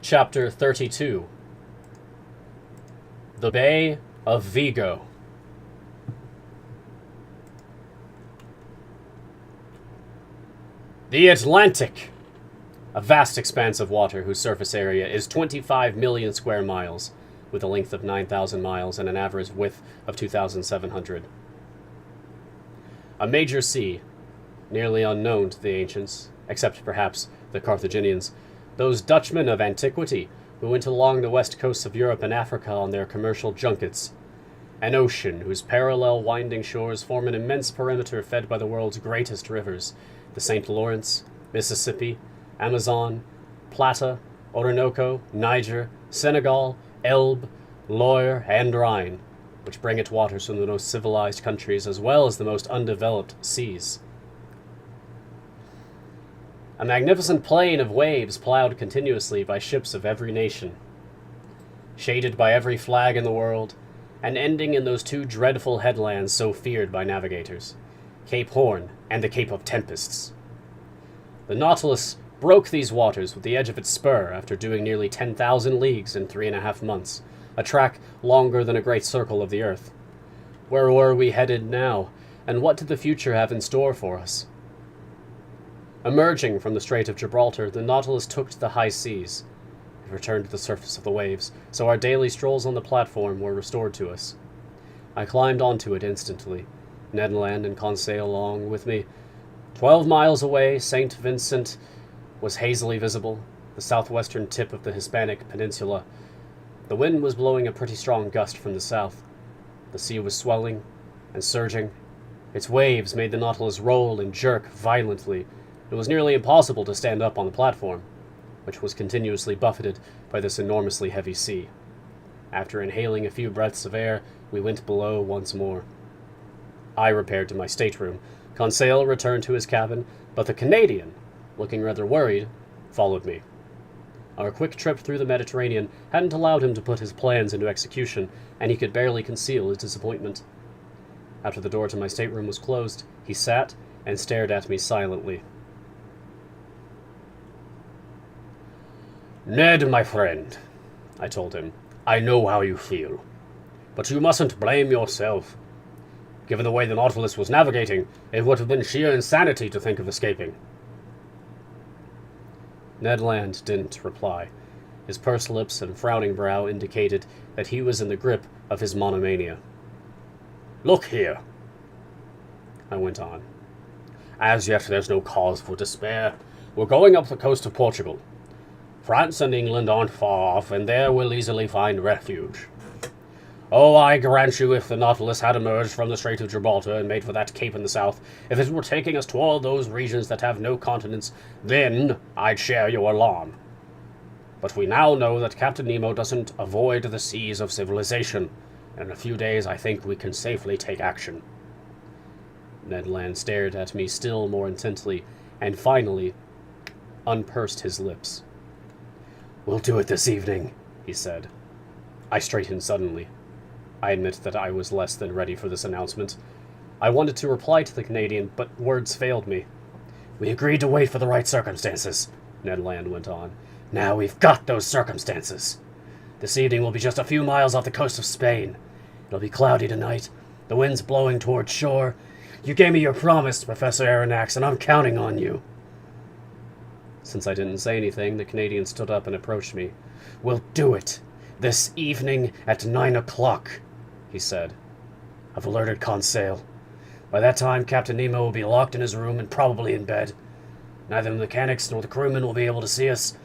Chapter 32. The Bay of Vigo. The Atlantic! A vast expanse of water whose surface area is 25 million square miles, with a length of 9,000 miles and an average width of 2,700. A major sea, nearly unknown to the ancients, except perhaps the Carthaginians, those Dutchmen of antiquity who went along the west coasts of Europe and Africa on their commercial junkets. An ocean whose parallel winding shores form an immense perimeter fed by the world's greatest rivers, the St. Lawrence, Mississippi, Amazon, Plata, Orinoco, Niger, Senegal, Elbe, Loire, and Rhine, which bring its waters from the most civilized countries as well as the most undeveloped seas. A magnificent plain of waves plowed continuously by ships of every nation, shaded by every flag in the world, and ending in those two dreadful headlands so feared by navigators, Cape Horn and the Cape of Tempests. The Nautilus broke these waters with the edge of its spur after doing nearly 10,000 leagues in 3.5 months, a track longer than a great circle of the earth. Where were we headed now, and what did the future have in store for us? Emerging from the Strait of Gibraltar, the Nautilus took to the high seas. It returned to the surface of the waves, so our daily strolls on the platform were restored to us. I climbed onto it instantly, Ned Land and Conseil along with me. 12 miles away, St. Vincent was hazily visible, the southwestern tip of the Hispanic Peninsula. The wind was blowing a pretty strong gust from the south. The sea was swelling and surging. Its waves made the Nautilus roll and jerk violently. It was nearly impossible to stand up on the platform, which was continuously buffeted by this enormously heavy sea. After inhaling a few breaths of air, we went below once more. I repaired to my stateroom. Conseil returned to his cabin, but the Canadian, looking rather worried, followed me. Our quick trip through the Mediterranean hadn't allowed him to put his plans into execution, and he could barely conceal his disappointment. After the door to my stateroom was closed, he sat and stared at me silently. "Ned, my friend," I told him, "I know how you feel. But you mustn't blame yourself. Given the way the Nautilus was navigating, it would have been sheer insanity to think of escaping." Ned Land didn't reply. His pursed lips and frowning brow indicated that he was in the grip of his monomania. "Look here," I went on. "As yet there's no cause for despair. We're going up the coast of Portugal. France and England aren't far off, and there we'll easily find refuge. Oh, I grant you, if the Nautilus had emerged from the Strait of Gibraltar and made for that cape in the south, if it were taking us toward those regions that have no continents, then I'd share your alarm. But we now know that Captain Nemo doesn't avoid the seas of civilization, and in a few days I think we can safely take action." Ned Land stared at me still more intently, and finally unpursed his lips. "We'll do it this evening," he said. I straightened suddenly. I admit that I was less than ready for this announcement. I wanted to reply to the Canadian, but words failed me. "We agreed to wait for the right circumstances," Ned Land went on. "Now we've got those circumstances. This evening we'll be just a few miles off the coast of Spain. It'll be cloudy tonight, the wind's blowing toward shore. You gave me your promise, Professor Aronnax, and I'm counting on you." Since I didn't say anything, the Canadian stood up and approached me. "We'll do it, this evening at 9 o'clock, he said. "I've alerted Conseil. By that time, Captain Nemo will be locked in his room and probably in bed. Neither the mechanics nor the crewmen will be able to see us.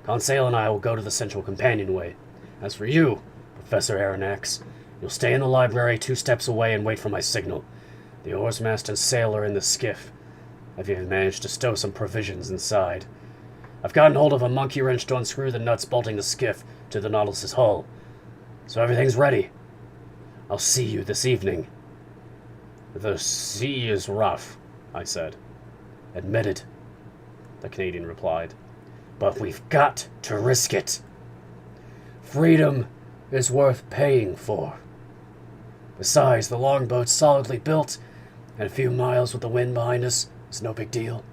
Conseil and I will go to the central companionway. As for you, Professor Aronnax, you'll stay in the library 2 steps away and wait for my signal. The oarsmaster and sail are in the skiff. I've even managed to stow some provisions inside. I've gotten hold of a monkey wrench to unscrew the nuts bolting the skiff to the Nautilus's hull. So everything's ready. I'll see you this evening." "The sea is rough," I said. "Admitted," the Canadian replied. "But we've got to risk it. Freedom is worth paying for. Besides, the longboat's solidly built, and a few miles with the wind behind us is no big deal.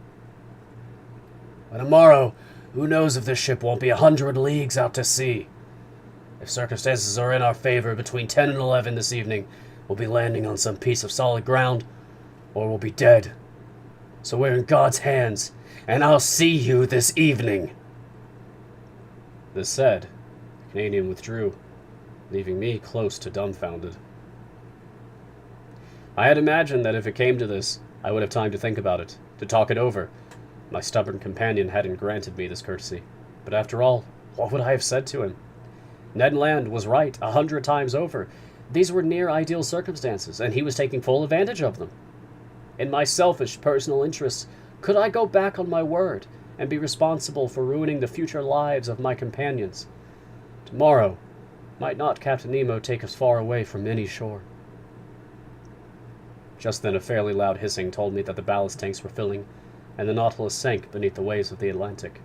By tomorrow, Who knows if this ship won't be 100 leagues out to sea? If circumstances are in our favor, between 10 and 11 this evening, we'll be landing on some piece of solid ground, or we'll be dead. So we're in God's hands, and I'll see you this evening." This said, the Canadian withdrew, leaving me close to dumbfounded. I had imagined that if it came to this, I would have time to think about it, to talk it over. My stubborn companion hadn't granted me this courtesy. But after all, what would I have said to him? Ned Land was right 100 times over. These were near-ideal circumstances, and he was taking full advantage of them. In my selfish personal interests, could I go back on my word and be responsible for ruining the future lives of my companions? Tomorrow, might not Captain Nemo take us far away from any shore? Just then a fairly loud hissing told me that the ballast tanks were filling, and the Nautilus sank beneath the waves of the Atlantic.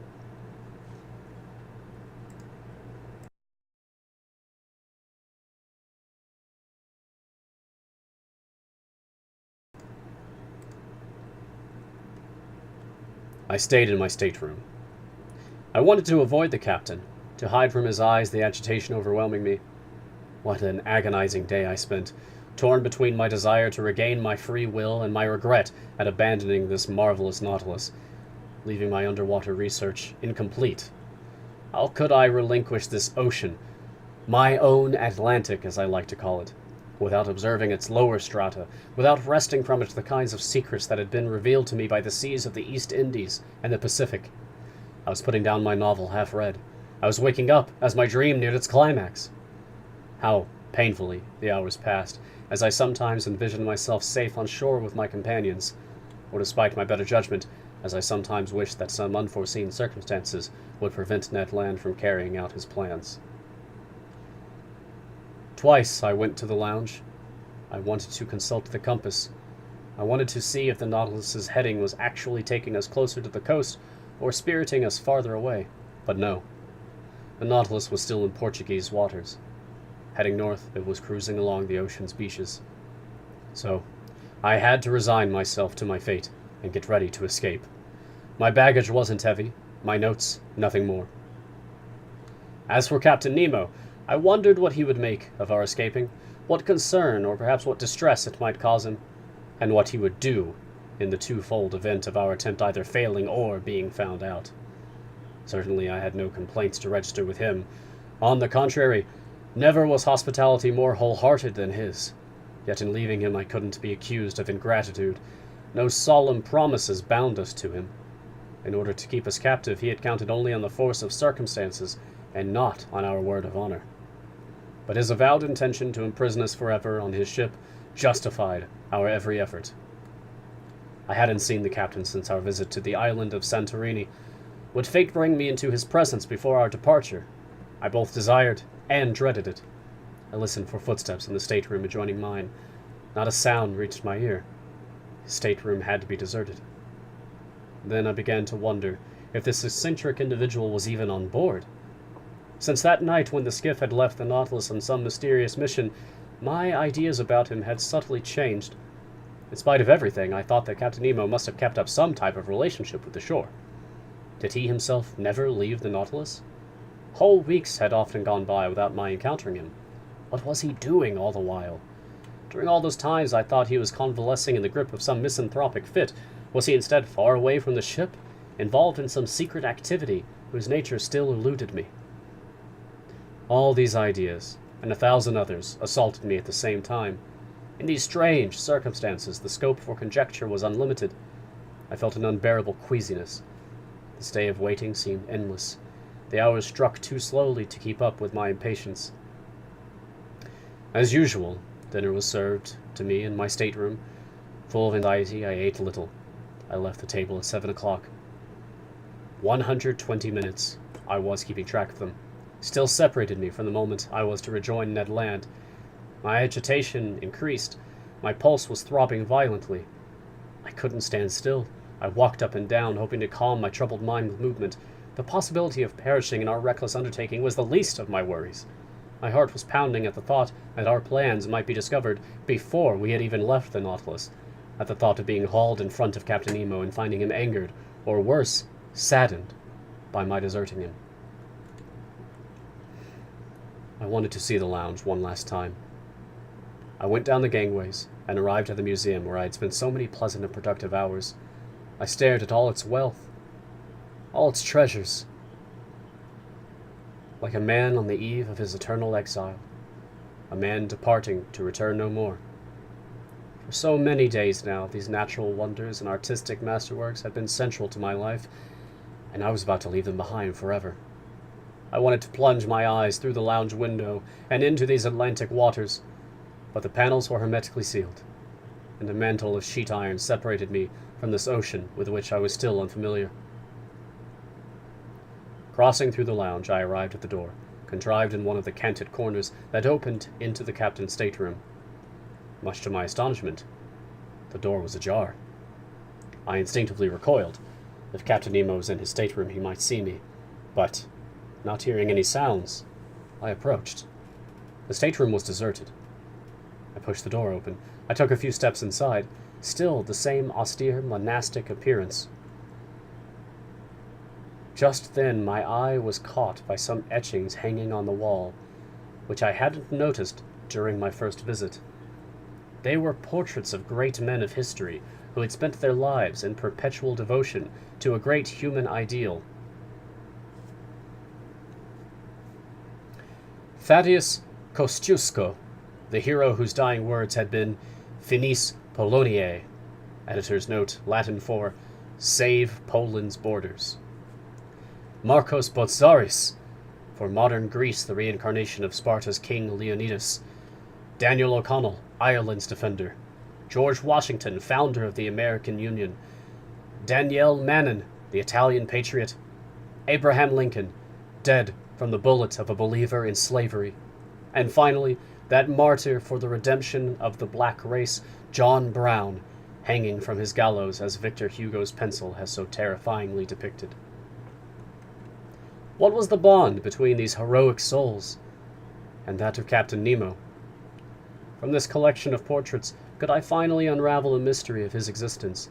I stayed in my stateroom. I wanted to avoid the captain, to hide from his eyes the agitation overwhelming me. What an agonizing day I spent, torn between my desire to regain my free will and my regret at abandoning this marvelous Nautilus, leaving my underwater research incomplete. How could I relinquish this ocean, my own Atlantic as I like to call it, without observing its lower strata, without wresting from it the kinds of secrets that had been revealed to me by the seas of the East Indies and the Pacific? I was putting down my novel half read. I was waking up as my dream neared its climax. How painfully the hours passed, as I sometimes envisioned myself safe on shore with my companions, or despite my better judgment, as I sometimes wished that some unforeseen circumstances would prevent Ned Land from carrying out his plans. Twice I went to the lounge. I wanted to consult the compass. I wanted to see if the Nautilus's heading was actually taking us closer to the coast or spiriting us farther away. But no. The Nautilus was still in Portuguese waters. Heading north, it was cruising along the ocean's beaches. So, I had to resign myself to my fate and get ready to escape. My baggage wasn't heavy, my notes nothing more. As for Captain Nemo, I wondered what he would make of our escaping, what concern or perhaps what distress it might cause him, and what he would do in the twofold event of our attempt either failing or being found out. Certainly I had no complaints to register with him. On the contrary, never was hospitality more wholehearted than his. Yet in leaving him I couldn't be accused of ingratitude. No solemn promises bound us to him. In order to keep us captive, he had counted only on the force of circumstances, and not on our word of honor. But his avowed intention to imprison us forever on his ship justified our every effort. I hadn't seen the captain since our visit to the island of Santorini. Would fate bring me into his presence before our departure? I both desired and dreaded it. I listened for footsteps in the stateroom adjoining mine. Not a sound reached my ear. His stateroom had to be deserted. Then I began to wonder if this eccentric individual was even on board. Since that night when the skiff had left the Nautilus on some mysterious mission, my ideas about him had subtly changed. In spite of everything, I thought that Captain Nemo must have kept up some type of relationship with the shore. Did he himself never leave the Nautilus? Whole weeks had often gone by without my encountering him. What was he doing all the while? During all those times I thought he was convalescing in the grip of some misanthropic fit. Was he instead far away from the ship, involved in some secret activity whose nature still eluded me? All these ideas, and 1,000 others, assaulted me at the same time. In these strange circumstances, the scope for conjecture was unlimited. I felt an unbearable queasiness. This day of waiting seemed endless. The hours struck too slowly to keep up with my impatience. As usual, dinner was served to me in my stateroom. Full of anxiety, I ate little. I left the table at 7 o'clock. 120 minutes, I was keeping track of them, still separated me from the moment I was to rejoin Ned Land. My agitation increased. My pulse was throbbing violently. I couldn't stand still. I walked up and down, hoping to calm my troubled mind with movement. The possibility of perishing in our reckless undertaking was the least of my worries. My heart was pounding at the thought that our plans might be discovered before we had even left the Nautilus, at the thought of being hauled in front of Captain Nemo and finding him angered, or worse, saddened. by my deserting him. I wanted to see the lounge one last time. I went down the gangways and arrived at the museum where I had spent so many pleasant and productive hours. I stared at all its wealth, all its treasures, like a man on the eve of his eternal exile, a man departing to return no more. For so many days now, these natural wonders and artistic masterworks had been central to my life, and I was about to leave them behind forever. I wanted to plunge my eyes through the lounge window and into these Atlantic waters, but the panels were hermetically sealed, and a mantle of sheet iron separated me from this ocean with which I was still unfamiliar. Crossing through the lounge, I arrived at the door, contrived in one of the canted corners that opened into the captain's stateroom. Much to my astonishment, the door was ajar. I instinctively recoiled. If Captain Nemo was in his stateroom, he might see me, but, not hearing any sounds, I approached. The stateroom was deserted. I pushed the door open. I took a few steps inside, still the same austere, monastic appearance. Just then my eye was caught by some etchings hanging on the wall, which I hadn't noticed during my first visit. They were portraits of great men of history who had spent their lives in perpetual devotion to a great human ideal. Thaddeus Kosciuszko, the hero whose dying words had been Finis Poloniae, editor's note, Latin for Save Poland's Borders. Marcos Botzaris, for modern Greece, the reincarnation of Sparta's King Leonidas. Daniel O'Connell, Ireland's defender. George Washington, founder of the American Union. Danielle Manin, the Italian patriot. Abraham Lincoln, dead from the bullet of a believer in slavery. And finally, that martyr for the redemption of the black race, John Brown, hanging from his gallows as Victor Hugo's pencil has so terrifyingly depicted. What was the bond between these heroic souls and that of Captain Nemo? From this collection of portraits, could I finally unravel the mystery of his existence?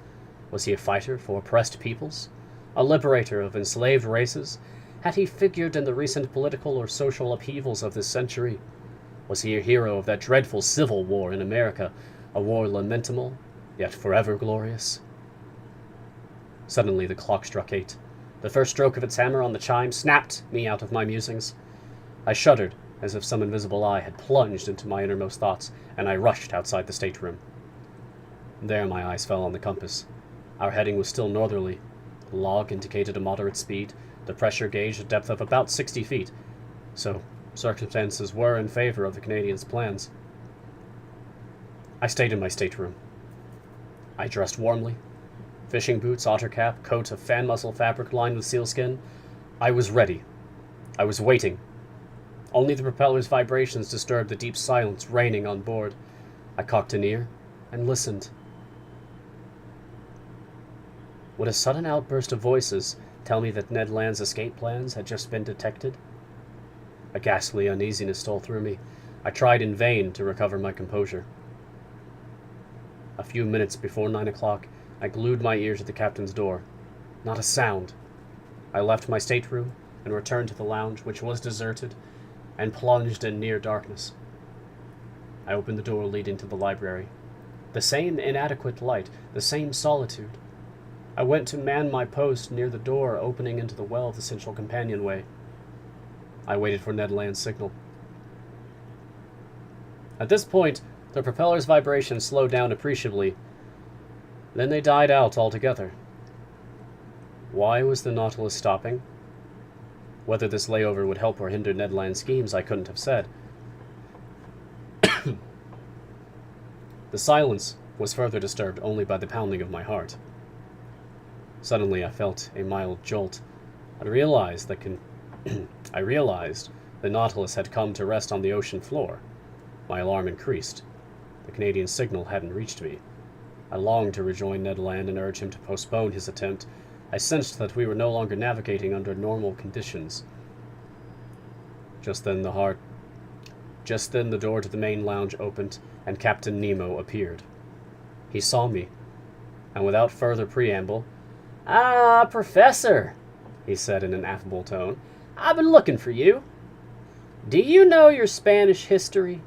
Was he a fighter for oppressed peoples? A liberator of enslaved races? Had he figured in the recent political or social upheavals of this century? Was he a hero of that dreadful Civil War in America, a war lamentable, yet forever glorious? Suddenly the clock struck 8. The first stroke of its hammer on the chime snapped me out of my musings. I shuddered, as if some invisible eye had plunged into my innermost thoughts, and I rushed outside the stateroom. There my eyes fell on the compass. Our heading was still northerly. The log indicated a moderate speed, the pressure gauge a depth of about 60 feet, so circumstances were in favor of the Canadians' plans. I stayed in my stateroom. I dressed warmly. Fishing boots, otter cap, coat of fan mussel fabric lined with sealskin. I was ready. I was waiting. Only the propeller's vibrations disturbed the deep silence reigning on board. I cocked an ear and listened. Would a sudden outburst of voices tell me that Ned Land's escape plans had just been detected? A ghastly uneasiness stole through me. I tried in vain to recover my composure. A few minutes before 9 o'clock, I glued my ear to the captain's door. Not a sound. I left my stateroom and returned to the lounge, which was deserted, and plunged in near darkness. I opened the door leading to the library. The same inadequate light, the same solitude. I went to man my post near the door opening into the well of the central companionway. I waited for Ned Land's signal. At this point, the propeller's vibrations slowed down appreciably. Then they died out altogether. Why was the Nautilus stopping? Whether this layover would help or hinder Ned Land's schemes, I couldn't have said. The silence was further disturbed only by the pounding of my heart. Suddenly I felt a mild jolt. I realized the Nautilus had come to rest on the ocean floor. My alarm increased. The Canadian signal hadn't reached me. I longed to rejoin Ned Land and urge him to postpone his attempt. I sensed that we were no longer navigating under normal conditions. Just then the door to the main lounge opened, and Captain Nemo appeared. He saw me, and without further preamble, "Ah, Professor! he said in an affable tone. "I've been looking for you. Do you know your Spanish history?"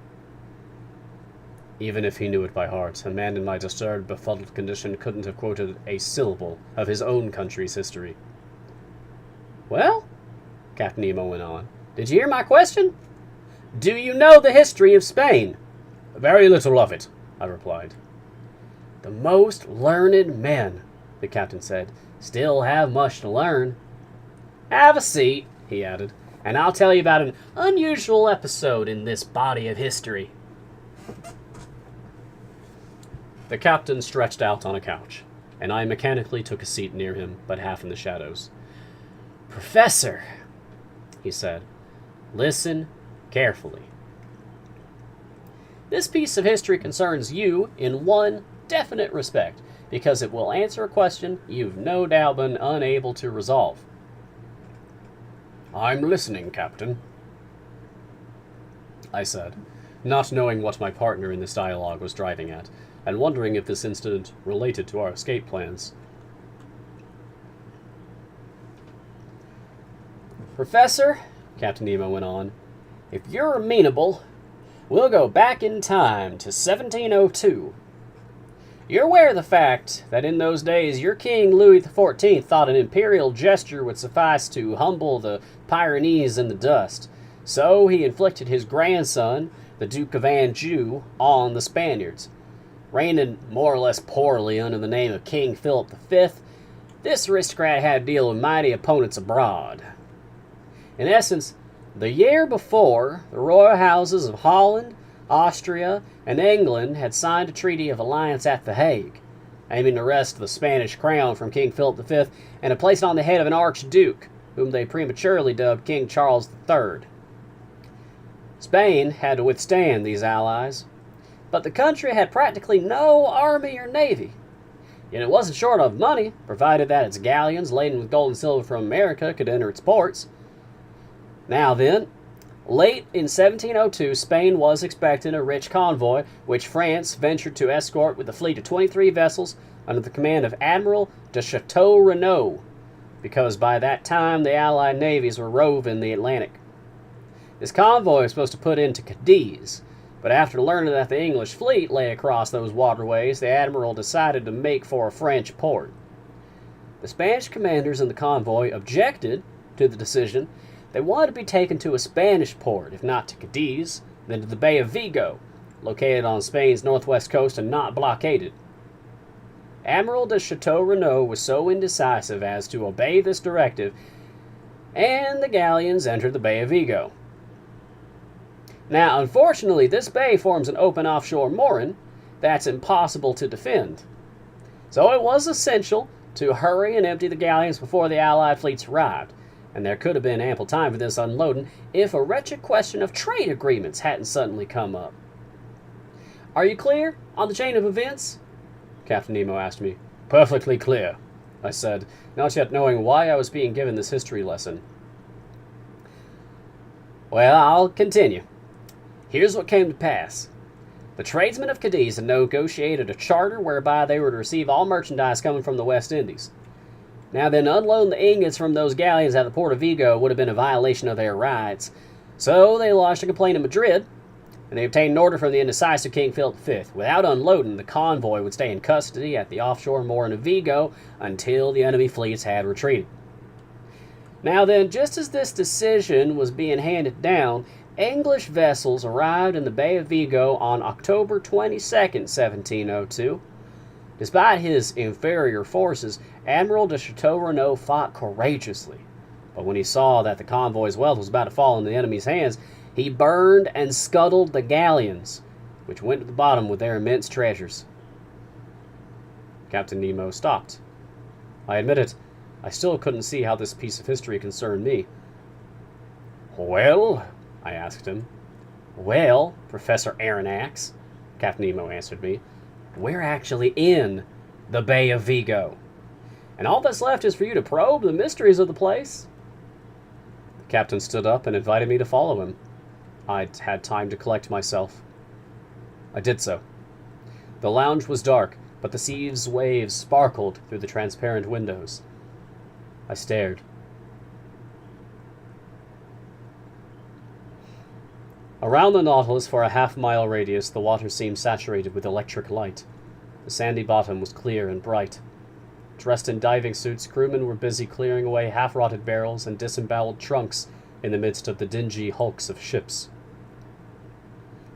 Even if he knew it by heart, a man in my disturbed, befuddled condition couldn't have quoted a syllable of his own country's history. "Well," Captain Nemo went on, "did you hear my question? Do you know the history of Spain?" "Very little of it," I replied. "The most learned men," the captain said, "still have much to learn. Have a seat," he added, "and I'll tell you about an unusual episode in this body of history." The captain stretched out on a couch, and I mechanically took a seat near him, but half in the shadows. "Professor," he said, "listen carefully. This piece of history concerns you in one definite respect, because it will answer a question you've no doubt been unable to resolve." "I'm listening, Captain," I said, not knowing what my partner in this dialogue was driving at, and wondering if this incident related to our escape plans. "Professor," Captain Nemo went on, "if you're amenable, we'll go back in time to 1702. You're aware of the fact that in those days your King Louis XIV thought an imperial gesture would suffice to humble the Pyrenees in the dust, so he inflicted his grandson, the Duke of Anjou, on the Spaniards. Reigning more or less poorly under the name of King Philip V, this aristocrat had to deal with mighty opponents abroad. In essence, the year before, the royal houses of Holland, Austria, and England had signed a treaty of alliance at The Hague, aiming to wrest the Spanish crown from King Philip V and to place it on the head of an archduke, whom they prematurely dubbed King Charles III. Spain had to withstand these allies, but the country had practically no army or navy. Yet it wasn't short of money, provided that its galleons laden with gold and silver from America could enter its ports. Now then, late in 1702, Spain was expecting a rich convoy, which France ventured to escort with a fleet of 23 vessels under the command of Admiral de Chateau-Renaud, because by that time the Allied navies were roving the Atlantic. This convoy was supposed to put into Cadiz, but after learning that the English fleet lay across those waterways, the Admiral decided to make for a French port. The Spanish commanders in the convoy objected to the decision. They wanted to be taken to a Spanish port, if not to Cadiz, then to the Bay of Vigo, located on Spain's northwest coast and not blockaded. Admiral de Chateau-Renaud was so indecisive as to obey this directive, and the galleons entered the Bay of Vigo. Now, unfortunately, this bay forms an open offshore mooring that's impossible to defend. So it was essential to hurry and empty the galleons before the Allied fleets arrived, and there could have been ample time for this unloading if a wretched question of trade agreements hadn't suddenly come up. "Are you clear on the chain of events?" Captain Nemo asked me. "Perfectly clear," I said, not yet knowing why I was being given this history lesson. "Well, I'll continue. Here's what came to pass. The tradesmen of Cadiz had negotiated a charter whereby they were to receive all merchandise coming from the West Indies. Now then, unloading the ingots from those galleons at the port of Vigo would have been a violation of their rights, so they lodged a complaint in Madrid, and they obtained an order from the indecisive King Philip V. Without unloading, the convoy would stay in custody at the offshore mooring of Vigo until the enemy fleets had retreated. Now then, just as this decision was being handed down, English vessels arrived in the Bay of Vigo on October 22nd, 1702. Despite his inferior forces, Admiral de Chateau-Renaud fought courageously. But when he saw that the convoy's wealth was about to fall into the enemy's hands, he burned and scuttled the galleons, which went to the bottom with their immense treasures. Captain Nemo stopped. I admit it, I still couldn't see how this piece of history concerned me. "Well?" I asked him. "Well, Professor Aronnax," Captain Nemo answered me, "we're actually in the Bay of Vigo. And all that's left is for you to probe the mysteries of the place." The captain stood up and invited me to follow him. I'd had time to collect myself. I did so. The lounge was dark, but the sea's waves sparkled through the transparent windows. I stared. Around the Nautilus, for a half-mile radius, the water seemed saturated with electric light. The sandy bottom was clear and bright. Dressed in diving suits, crewmen were busy clearing away half-rotted barrels and disemboweled trunks in the midst of the dingy hulks of ships.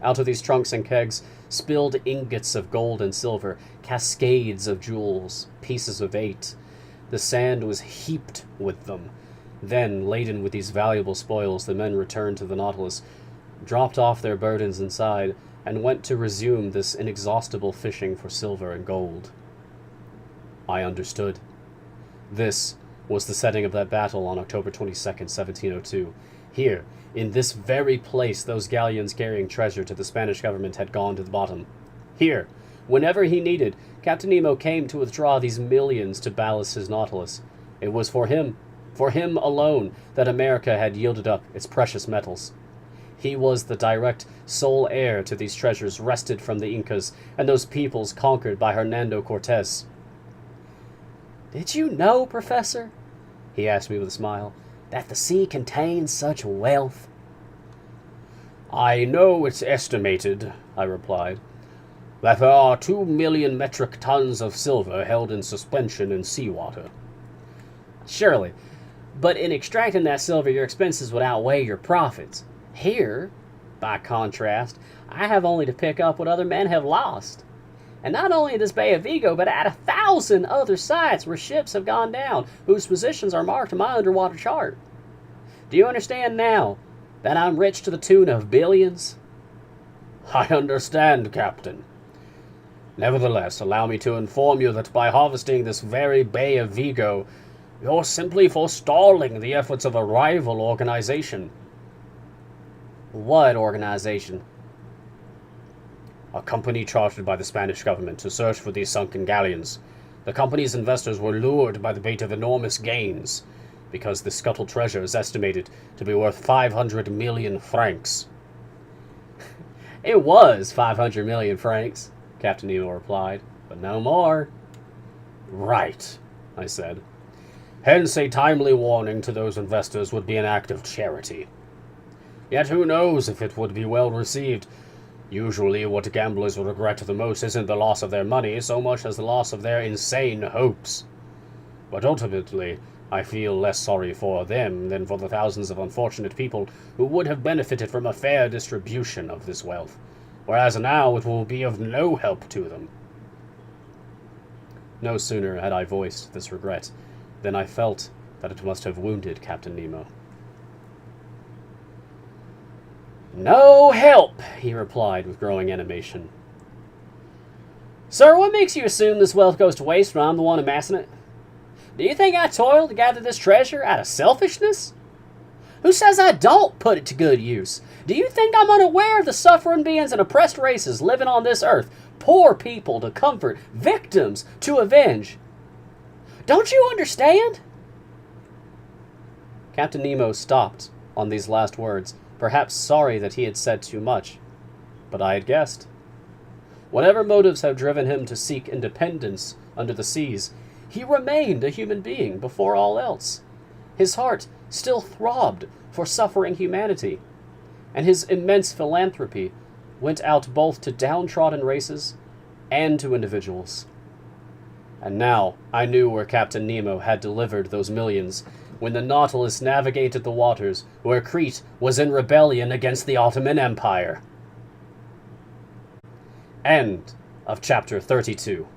Out of these trunks and kegs spilled ingots of gold and silver, cascades of jewels, pieces of 8. The sand was heaped with them. Then, laden with these valuable spoils, the men returned to the Nautilus, dropped off their burdens inside, and went to resume this inexhaustible fishing for silver and gold. I understood. This was the setting of that battle on October 22nd, 1702. Here, in this very place, those galleons carrying treasure to the Spanish government had gone to the bottom. Here, whenever he needed, Captain Nemo came to withdraw these millions to ballast his Nautilus. It was for him alone, that America had yielded up its precious metals. He was the direct, sole heir to these treasures wrested from the Incas and those peoples conquered by Hernando Cortez. "Did you know, Professor," he asked me with a smile, "that the sea contains such wealth?" "I know it's estimated," I replied, "that there are 2 million metric tons of silver held in suspension in seawater." "Surely. But in extracting that silver, your expenses would outweigh your profits. Here, by contrast, I have only to pick up what other men have lost. And not only in this Bay of Vigo, but at 1,000 other sites where ships have gone down, whose positions are marked on my underwater chart. Do you understand now that I'm rich to the tune of billions?" "I understand, Captain. Nevertheless, allow me to inform you that by harvesting this very Bay of Vigo, you're simply forestalling the efforts of a rival organization." "What organization?" "A company chartered by the Spanish government to search for these sunken galleons. The company's investors were lured by the bait of enormous gains, because the scuttled treasure is estimated to be worth 500 million francs. "It was 500 million francs, Captain Nemo replied, "but no more." "Right," I said. "Hence a timely warning to those investors would be an act of charity. Yet who knows if it would be well received? Usually what gamblers regret the most isn't the loss of their money so much as the loss of their insane hopes. But ultimately, I feel less sorry for them than for the thousands of unfortunate people who would have benefited from a fair distribution of this wealth, whereas now it will be of no help to them." No sooner had I voiced this regret than I felt that it must have wounded Captain Nemo. "No help," he replied with growing animation. "Sir, what makes you assume this wealth goes to waste when I'm the one amassing it? Do you think I toiled to gather this treasure out of selfishness? Who says I don't put it to good use? Do you think I'm unaware of the suffering beings and oppressed races living on this earth? Poor people to comfort, victims to avenge. Don't you understand?" Captain Nemo stopped on these last words, perhaps sorry that he had said too much. But I had guessed. Whatever motives had driven him to seek independence under the seas, he remained a human being before all else. His heart still throbbed for suffering humanity, and his immense philanthropy went out both to downtrodden races and to individuals. And now I knew where Captain Nemo had delivered those millions, when the Nautilus navigated the waters where Crete was in rebellion against the Ottoman Empire. End of chapter 32.